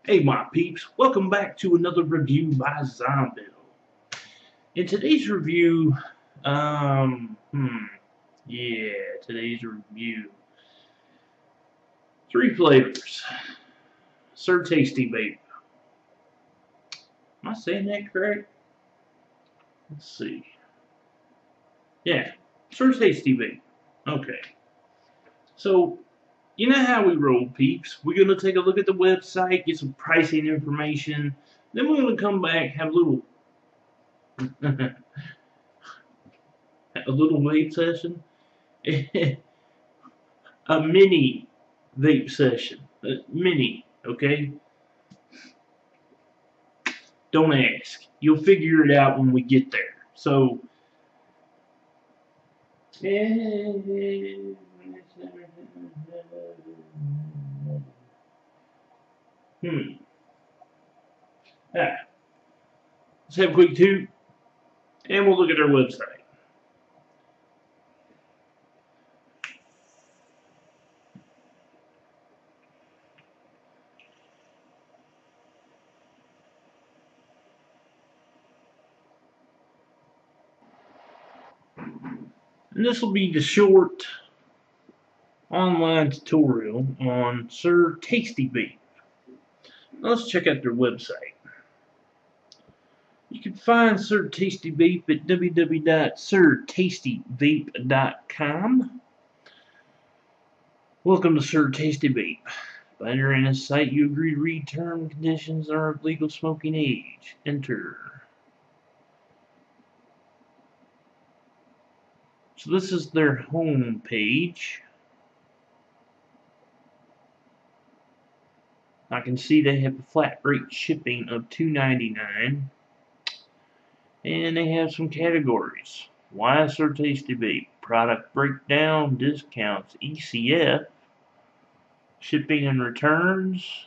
Hey my peeps, welcome back to another review by Zombill. In today's review, um, hmm, today's review. 3 flavors. Sir Tasty Vape. Am I saying that correct? Let's see. Yeah, Sir Tasty Vape. Okay. So, you know how we roll, peeps. We're going to take a look at the website, get some pricing information. Then we're going to come back, have a little vape session. A mini vape session. Mini, okay? Don't ask. You'll figure it out when we get there. So, let's have a quick toot, and we'll look at our website. And this will be the short online tutorial on Sir Tasty Vape. Now let's check out their website. You can find Sir Tasty Vape at www.sirtastyvape.com. Welcome to Sir Tasty Vape. By entering this site, you agree to read terms and conditions and are of legal smoking age. Enter. So this is their home page. I can see they have a flat rate shipping of $2.99. And they have some categories. Why Sir Tasty Vape? Product breakdown, discounts, ECF, shipping and returns,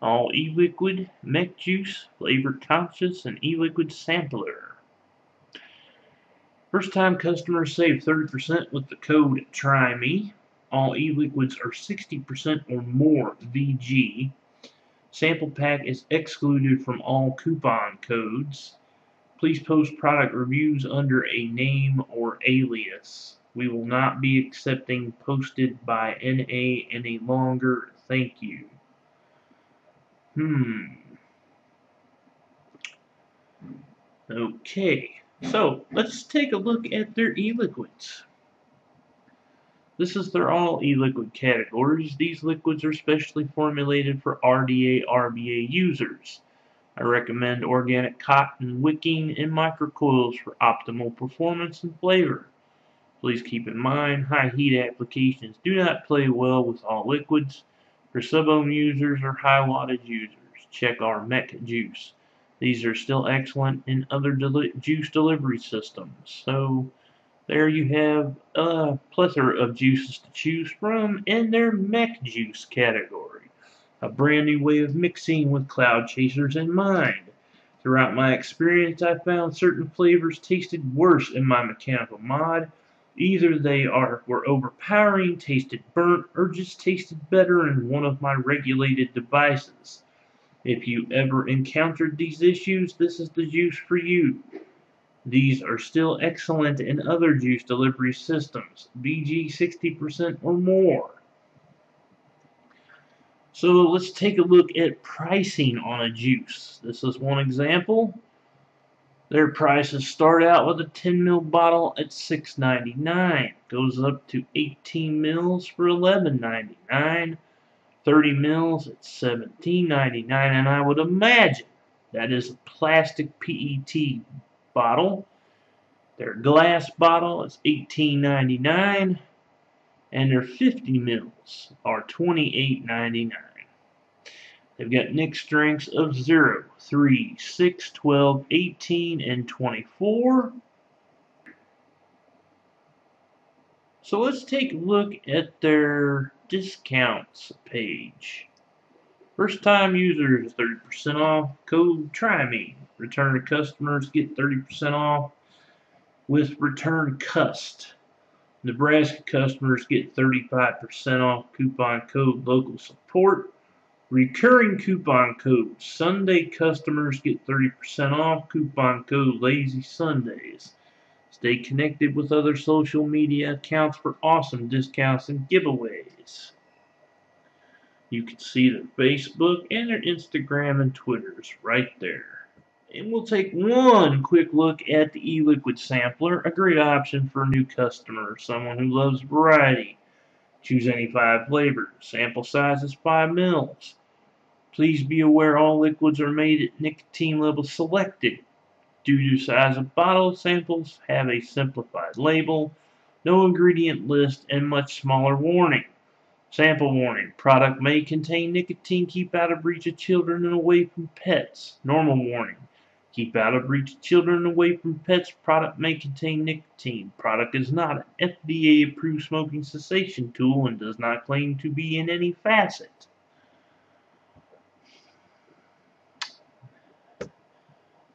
all e-liquid, mech juice, flavor conscious, and e-liquid sampler. First time customers save 30% with the code TRYME. All e-liquids are 60% or more VG. Sample pack is excluded from all coupon codes. Please post product reviews under a name or alias. We will not be accepting posted by NA any longer. Thank you. Okay, so let's take a look at their e-liquids. This is their all e-liquid categories. These liquids are specially formulated for RDA, RBA users. I recommend organic cotton wicking and microcoils for optimal performance and flavor. Please keep in mind, high heat applications do not play well with all liquids. For sub-ohm users or high wattage users, check our mech juice. These are still excellent in other juice delivery systems. So there you have a plethora of juices to choose from in their mech juice category. A brand new way of mixing with cloud chasers in mind. Throughout my experience, I found certain flavors tasted worse in my mechanical mod. Either they were overpowering, tasted burnt, or just tasted better in one of my regulated devices. If you ever encountered these issues, this is the juice for you. These are still excellent in other juice delivery systems, VG 60% or more. So let's take a look at pricing on a juice. This is one example. Their prices start out with a 10 ml bottle at $6.99. Goes up to 18 mils for $11.99. 30 mils at $17.99. And I would imagine that is a plastic PET bottle. Their glass bottle is $18.99. And their 50 mils are $28.99. They've got Nic Strengths of 0, 3, 6, 12, 18, and 24. So let's take a look at their discounts page. First time users 30% off. Code TRYME. Return to customers get 30% off with return cust. Nebraska customers get 35% off. Coupon code local support. Recurring coupon code. Sunday customers get 30% off. Coupon code Lazy Sundays. Stay connected with other social media accounts for awesome discounts and giveaways. You can see their Facebook and their Instagram and Twitters right there. And we'll take one quick look at the e-liquid sampler, a great option for a new customer, someone who loves variety. Choose any 5 flavors. Sample size is 5 mils. Please be aware all liquids are made at nicotine level selected. Due to size of bottle, samples have a simplified label, no ingredient list, and much smaller warning. Sample warning. Product may contain nicotine. Keep out of reach of children and away from pets. Normal warning. Keep out of reach of children and away from pets. Product may contain nicotine. Product is not an FDA-approved smoking cessation tool and does not claim to be in any facet.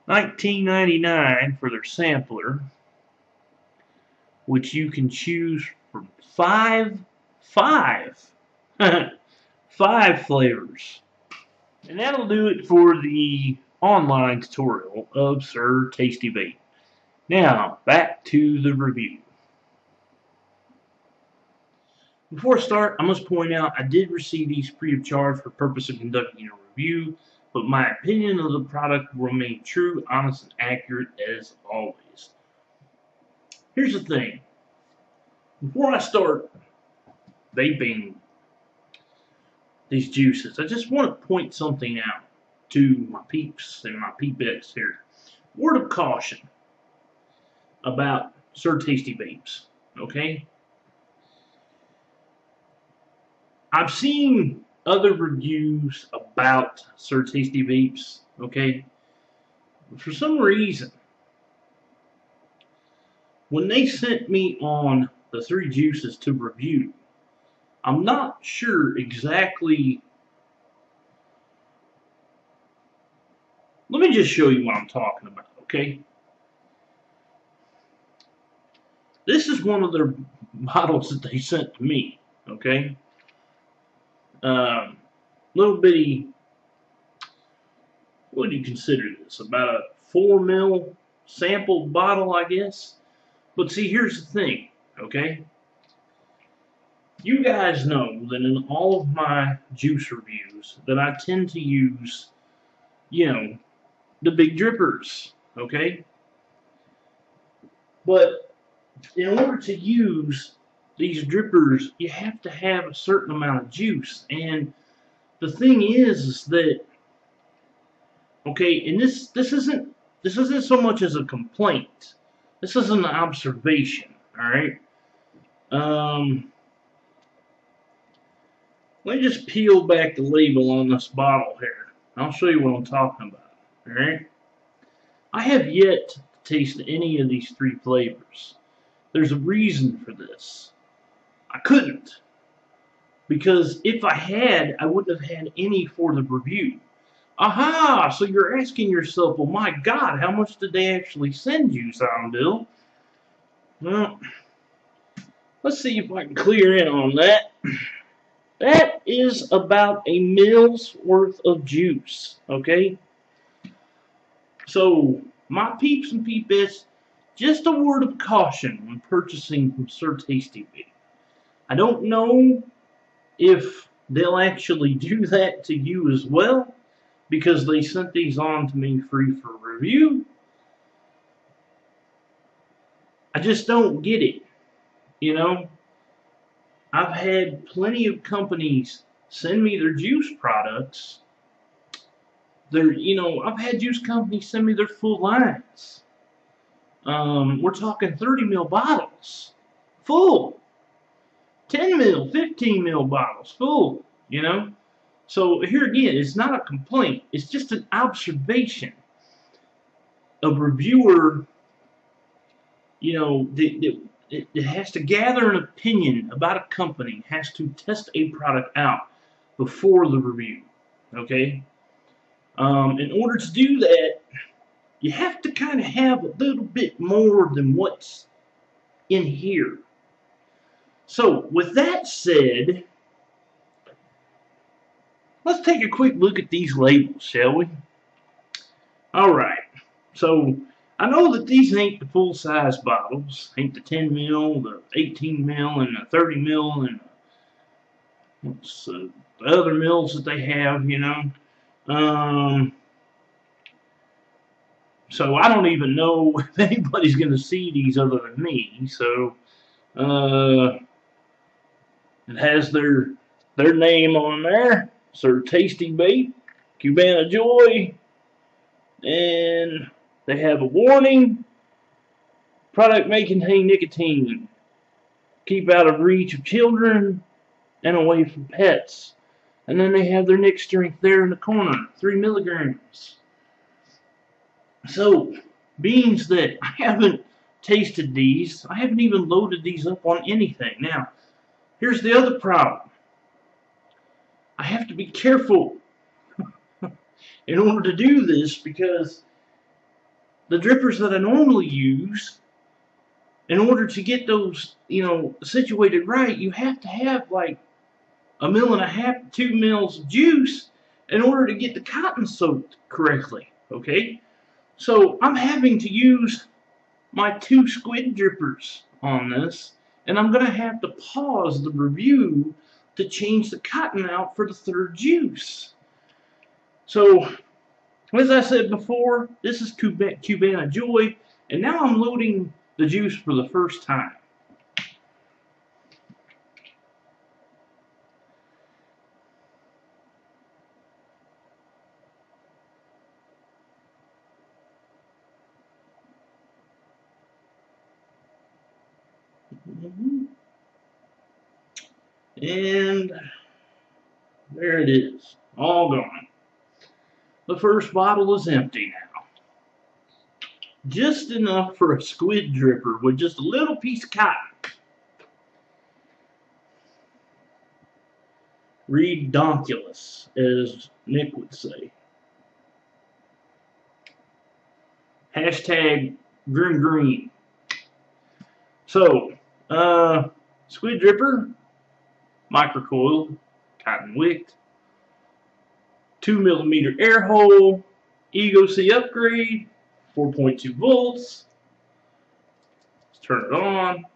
$19.99 for their sampler, which you can choose from five flavors. And that'll do it for the online tutorial of Sir Tasty Vape. Now, back to the review. Before I start, I must point out I did receive these free of charge for purpose of conducting a review, but my opinion of the product will remain true, honest, and accurate as always. Here's the thing. Before I start vaping these juices, I just want to point something out to my peeps and my peepettes here. Word of caution about Sir Tasty Vapes, okay? I've seen other reviews about Sir Tasty Vapes, okay? For some reason, when they sent me on the 3 juices to review, I'm not sure exactly. Let me just show you what I'm talking about, okay? This is one of their bottles that they sent to me, okay? Little bitty, what do you consider this? About a 4 mil sample bottle, I guess. But see, here's the thing, okay? You guys know that in all of my juice reviews that I tend to use, you know, the big drippers, okay? But in order to use these drippers, you have to have a certain amount of juice. And the thing is that, okay, and this isn't so much as a complaint. This is an observation, all right? Let me just peel back the label on this bottle here. I'll show you what I'm talking about, all right? I have yet to taste any of these 3 flavors. There's a reason for this. I couldn't. Because if I had, I wouldn't have had any for the review. Aha! So you're asking yourself, well, my God, how much did they actually send you, Zombill? Well, let's see if I can clear in on that. That is about a mil's worth of juice, okay? So, my peeps and peepettes, just a word of caution when purchasing from Sir Tasty Vape. I don't know if they'll actually do that to you as well, because they sent these on to me free for review. I just don't get it, you know? I've had plenty of companies send me their juice products. I've had juice companies send me their full lines. We're talking 30 mil bottles, full. 10 mil, 15 mil bottles, full, you know? So here again, it's not a complaint. It's just an observation. A reviewer, you know, it has to gather an opinion about a company, has to test a product out before the review, okay? In order to do that, you have to kind of have a little bit more than what's in here. So, with that said, let's take a quick look at these labels, shall we? Alright, so I know that these ain't the full-size bottles. Ain't the 10 mil, the 18 mil, and the 30 mil, and the other mils that they have, you know. So I don't even know if anybody's going to see these other than me. So it has their name on there. Sir Tasty Vape, Cubana Joy, and they have a warning. Product may contain nicotine. Keep out of reach of children and away from pets. And then they have their Nic Strengths there in the corner, 3 milligrams. So, beings that I haven't tasted these, I haven't even loaded these up on anything. Now, here's the other problem. I have to be careful in order to do this because the drippers that I normally use, in order to get those, you know, situated right, you have to have like 1.5 mils to 2 mils of juice in order to get the cotton soaked correctly, okay? So I'm having to use my 2 squid drippers on this, and I'm going to have to pause the review to change the cotton out for the 3rd juice. So, as I said before, this is Cubana Joy, and now I'm loading the juice for the first time. And there it is, all gone. The first bottle is empty now. Just enough for a squid dripper with just a little piece of cotton. Redonkulous, as Nick would say. Hashtag green. So, squid dripper, microcoiled, cotton wicked, 2mm air hole, E-Cig upgrade, 4.2 volts. Let's turn it on.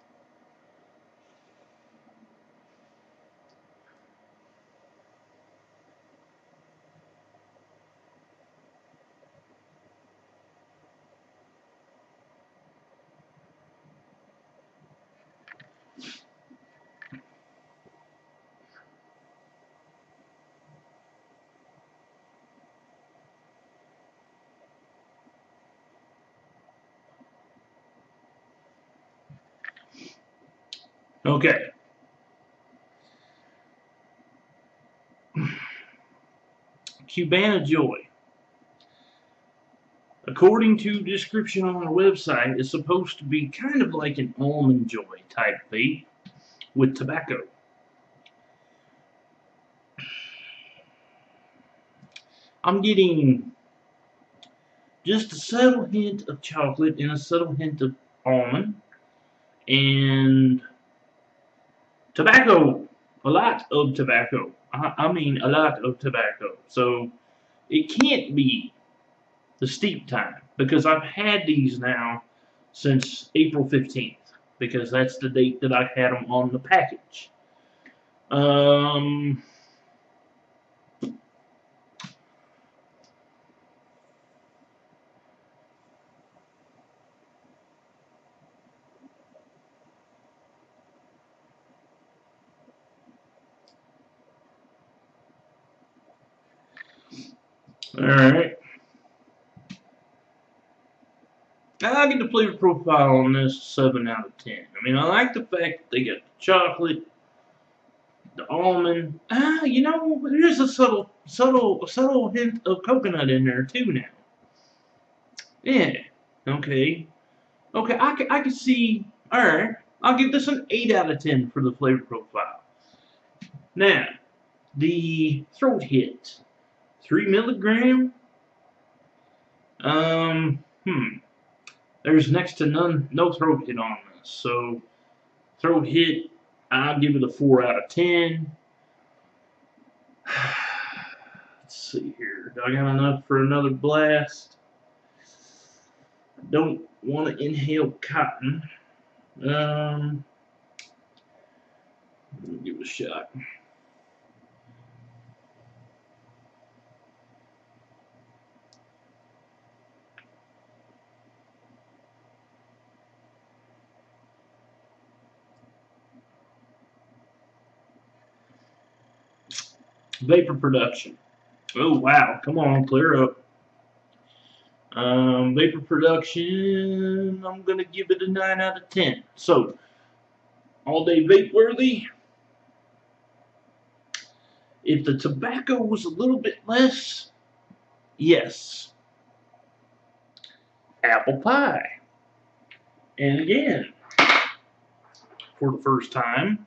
Okay. Cubana Joy. According to the description on the website, it's supposed to be kind of like an almond joy type vape with tobacco. I'm getting just a subtle hint of chocolate and a subtle hint of almond and tobacco. A lot of tobacco. I mean a lot of tobacco. So it can't be the steep time because I've had these now since April 15th because that's the date that I had them on the package. Alright. I get the flavor profile on this 7 out of 10. I mean, I like the fact that they got the chocolate, the almond. You know, there's a subtle hint of coconut in there too now. Yeah. Okay. Okay, I can see. Alright. I'll give this an 8 out of 10 for the flavor profile. Now, the throat hit. 3 milligram. There's next to no throat hit on this. So, throat hit, I'll give it a 4 out of 10. see here. Do I got enough for another blast? I don't want to inhale cotton. Let me give it a shot. Vapor production. Oh wow, come on, clear up. Vapor production, I'm gonna give it a 9 out of 10. So, all day vape worthy. If the tobacco was a little bit less, yes. Apple pie. And again, for the first time,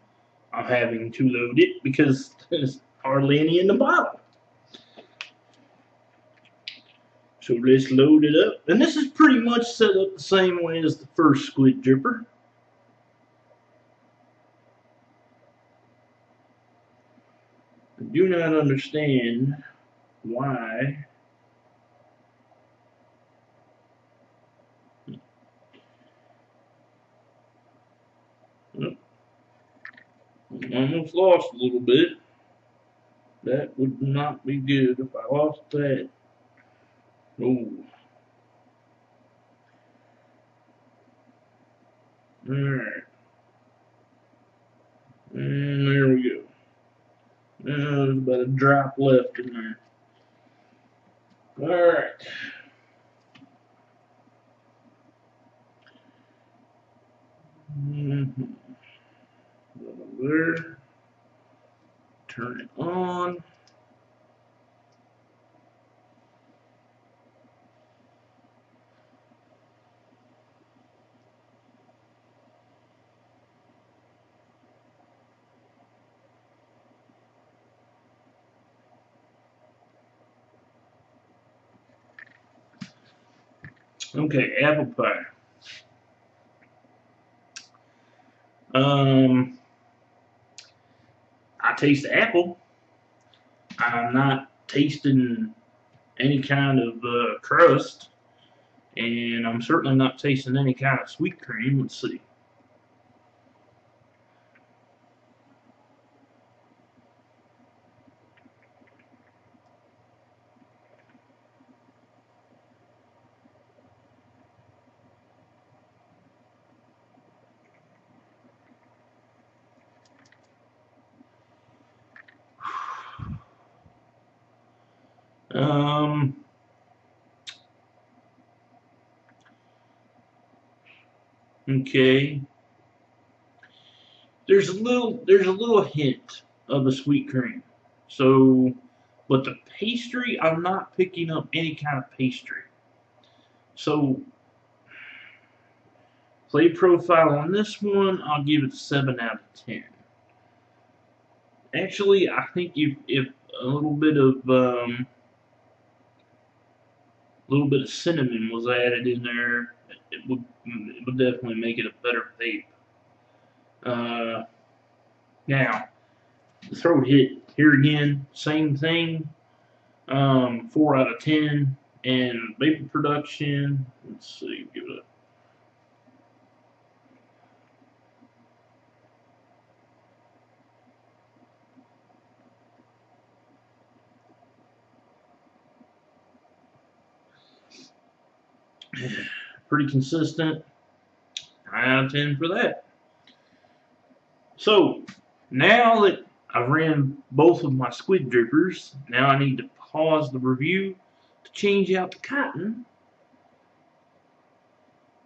I'm having to load it because there's hardly any in the bottle. So let's load it up. And this is pretty much set up the same way as the first squid dripper. I do not understand why almost lost a little bit. That would not be good if I lost that. Oh. Alright. And there we go. Now there's about a drop left in there. Alright. There. Turn it on. Okay, apple pie. I taste apple. I'm not tasting any kind of crust, and I'm certainly not tasting any kind of sweet cream. Let's see. Okay. There's a little hint of a sweet cream. So, but the pastry, I'm not picking up any kind of pastry. So, flavor profile on this one, I'll give it a 7 out of 10. Actually, I think if a little bit of cinnamon was added in there, it would definitely make it a better vape. Now, the throat hit here again, same thing. 4 out of 10. And vapor production, let's see, give it a pretty consistent 9 out of 10 for that. So, now that I've ran both of my squid drippers, now I need to pause the review to change out the cotton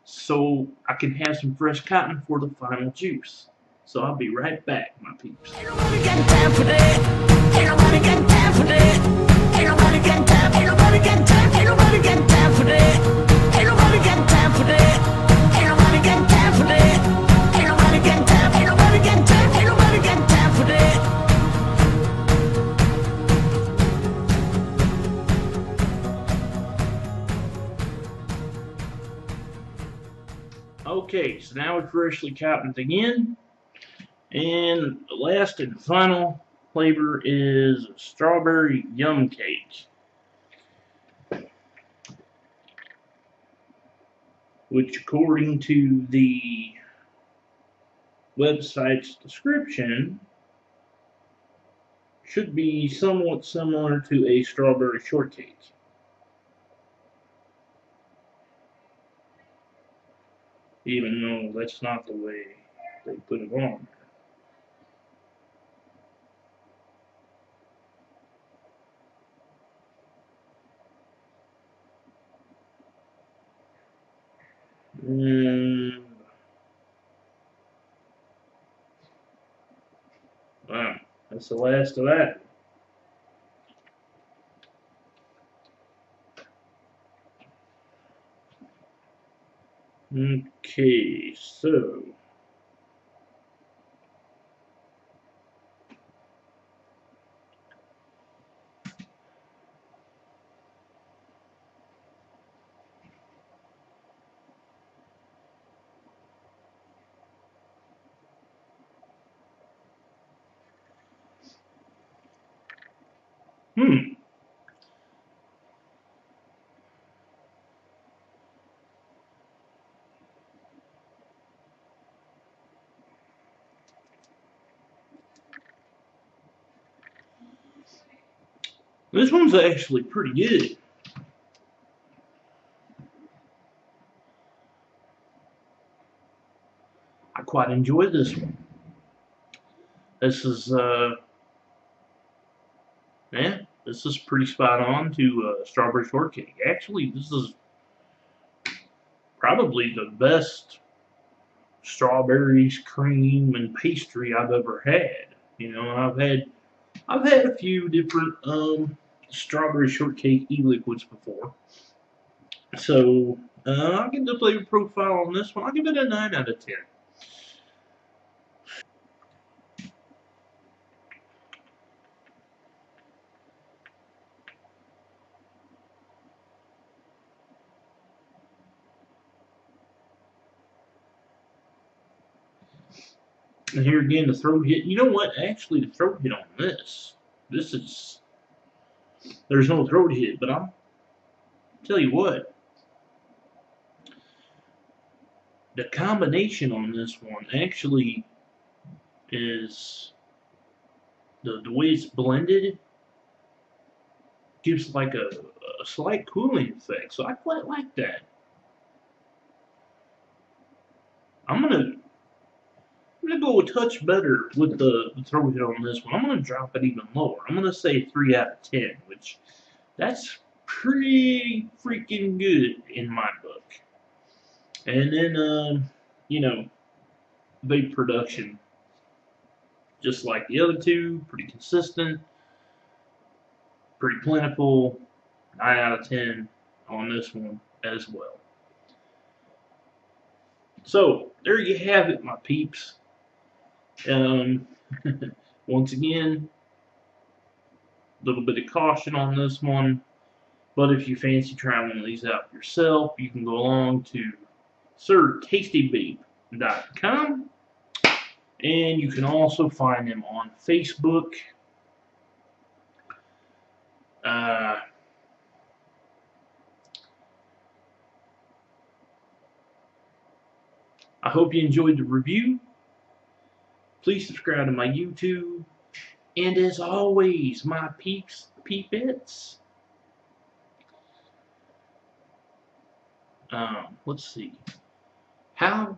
so I can have some fresh cotton for the final juice. So I'll be right back, my peeps. Ain't nobody got time for that. Ain't nobody got time for that. Ain't nobody got time. Ain't nobody got time. Ain't nobody got time for that. Ain't nobody got time for that. Ain't nobody got time for that. Ain't nobody got time. Ain't nobody got time. Ain't nobody got time for that. Okay, so now we're freshly cottoned again. And the last and final flavor is strawberry yum cake. which according to the website's description should be somewhat similar to a strawberry shortcake. Even though that's not the way they put it on. Wow, that's the last of that. Okay, so this one's actually pretty good. I quite enjoy this one. This is yeah, this is pretty spot on to strawberry shortcake. Actually, this is probably the best strawberries, cream, and pastry I've ever had. You know, I've had a few different strawberry shortcake e-liquids before. So I'll give the flavor profile on this one. I'll give it a 9 out of 10. And here again, the throat hit. You know what? Actually, the throat hit on this. There's no throat hit, but I'll tell you what. The combination on this one actually is the way it's blended gives like a slight cooling effect. So I quite like that. I'm gonna go a touch better with the throw hit on this one. I'm gonna drop it even lower. I'm gonna say 3 out of 10, which that's pretty freaking good in my book. And then you know, vape production, just like the other two, pretty consistent, pretty plentiful. 9 out of 10 on this one as well. So there you have it, my peeps. Once again, a little bit of caution on this one, but if you fancy trying one of these out yourself, you can go along to tastyvape.com, and you can also find them on Facebook. I hope you enjoyed the review. Please subscribe to my YouTube. And as always, my peepettes, let's see. How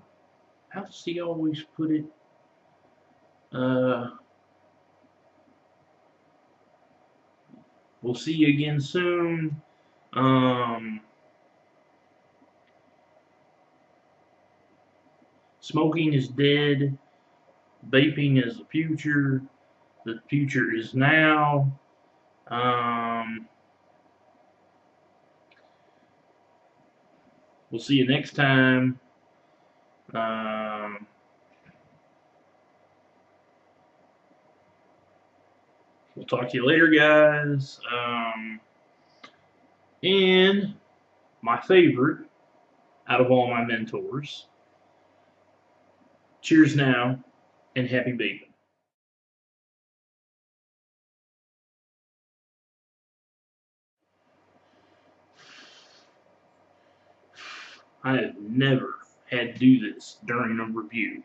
does he always put it? We'll see you again soon. Smoking is dead. Vaping is the future. The future is now. We'll see you next time. We'll talk to you later, guys. And my favorite out of all my mentors, cheers now and happy vaping. I have never had to do this during a review.